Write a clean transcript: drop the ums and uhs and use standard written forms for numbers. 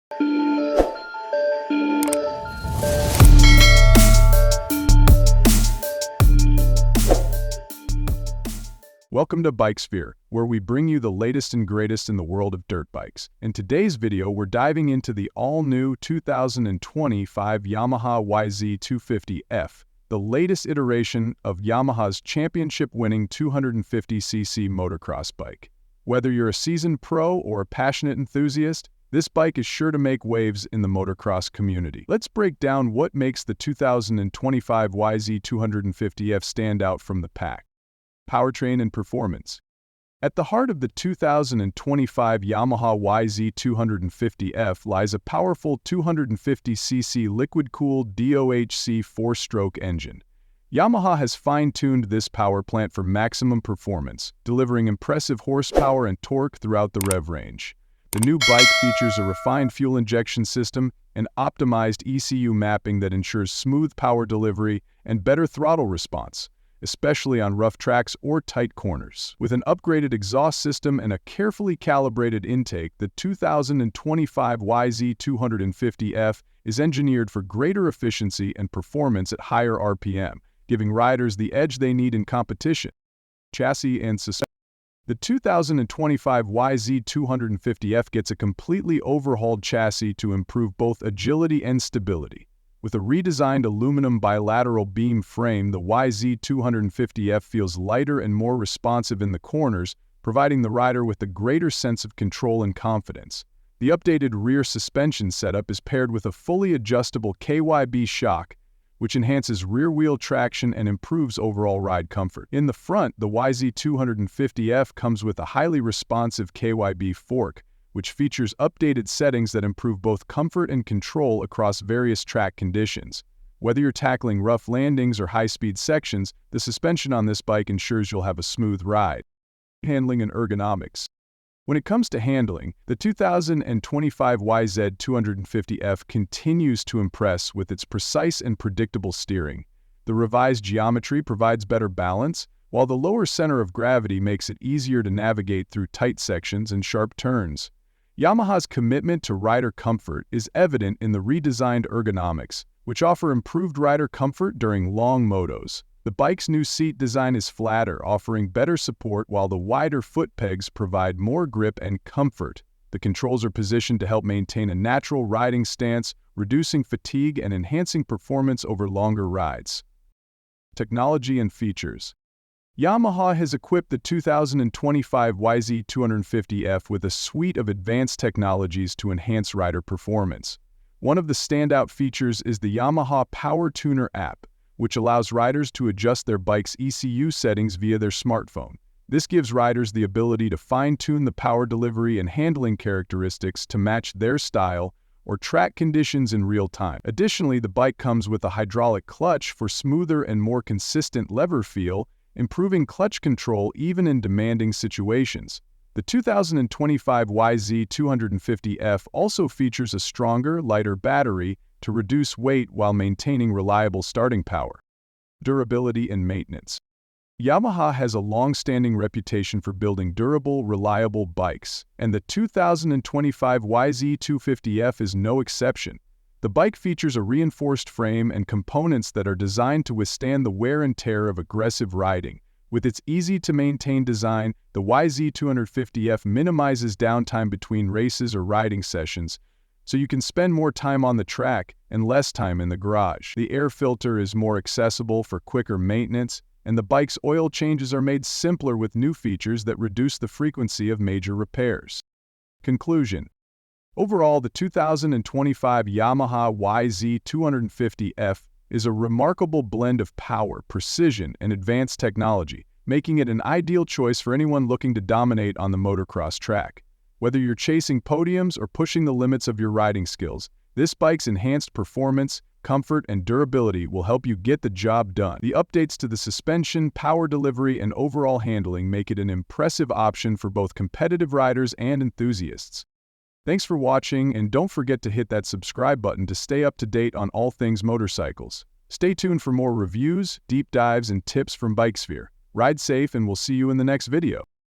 Welcome to BikeSphere, where we bring you the latest and greatest in the world of dirt bikes. In today's video, we're diving into the all-new 2025 Yamaha YZ 250F, the latest iteration of Yamaha's championship-winning 250cc motocross bike. Whether you're a seasoned pro or a passionate enthusiast, this bike is sure to make waves in the motocross community. Let's break down what makes the 2025 YZ 250F stand out from the pack. Powertrain and performance. At the heart of the 2025 Yamaha YZ 250F lies a powerful 250cc liquid-cooled DOHC 4-stroke engine. Yamaha has fine-tuned this power plant for maximum performance, delivering impressive horsepower and torque throughout the rev range. The new bike features a refined fuel injection system and optimized ECU mapping that ensures smooth power delivery and better throttle response, especially on rough tracks or tight corners. With an upgraded exhaust system and a carefully calibrated intake, the 2025 YZ 250F is engineered for greater efficiency and performance at higher RPM, giving riders the edge they need in competition. Chassis and suspension. The 2025 YZ 250F gets a completely overhauled chassis to improve both agility and stability. With a redesigned aluminum bilateral beam frame, the YZ 250F feels lighter and more responsive in the corners, providing the rider with a greater sense of control and confidence. The updated rear suspension setup is paired with a fully adjustable KYB shock, which enhances rear-wheel traction and improves overall ride comfort. In the front, the YZ 250F comes with a highly responsive KYB fork, which features updated settings that improve both comfort and control across various track conditions. Whether you're tackling rough landings or high-speed sections, the suspension on this bike ensures you'll have a smooth ride. Handling and ergonomics. When it comes to handling, the 2025 YZ 250F continues to impress with its precise and predictable steering. The revised geometry provides better balance, while the lower center of gravity makes it easier to navigate through tight sections and sharp turns. Yamaha's commitment to rider comfort is evident in the redesigned ergonomics, which offer improved rider comfort during long motos. The bike's new seat design is flatter, offering better support, while the wider foot pegs provide more grip and comfort. The controls are positioned to help maintain a natural riding stance, reducing fatigue and enhancing performance over longer rides. Technology and features. Yamaha has equipped the 2025 YZ 250F with a suite of advanced technologies to enhance rider performance. One of the standout features is the Yamaha Power Tuner app, which allows riders to adjust their bike's ECU settings via their smartphone. This gives riders the ability to fine-tune the power delivery and handling characteristics to match their style or track conditions in real time. Additionally, the bike comes with a hydraulic clutch for smoother and more consistent lever feel, improving clutch control even in demanding situations. The 2025 YZ 250F also features a stronger, lighter battery to reduce weight while maintaining reliable starting power. Durability and maintenance. Yamaha has a long-standing reputation for building durable, reliable bikes, and the 2025 YZ 250F is no exception. The bike features a reinforced frame and components that are designed to withstand the wear and tear of aggressive riding. With its easy-to-maintain design, the YZ 250F minimizes downtime between races or riding sessions, so you can spend more time on the track and less time in the garage. The air filter is more accessible for quicker maintenance, and the bike's oil changes are made simpler with new features that reduce the frequency of major repairs. Conclusion. Overall, the 2025 Yamaha YZ 250F is a remarkable blend of power, precision, and advanced technology, making it an ideal choice for anyone looking to dominate on the motocross track. Whether you're chasing podiums or pushing the limits of your riding skills, this bike's enhanced performance, comfort, and durability will help you get the job done. The updates to the suspension, power delivery, and overall handling make it an impressive option for both competitive riders and enthusiasts. Thanks for watching, and don't forget to hit that subscribe button to stay up to date on all things motorcycles. Stay tuned for more reviews, deep dives, and tips from BikeSphere. Ride safe, and we'll see you in the next video.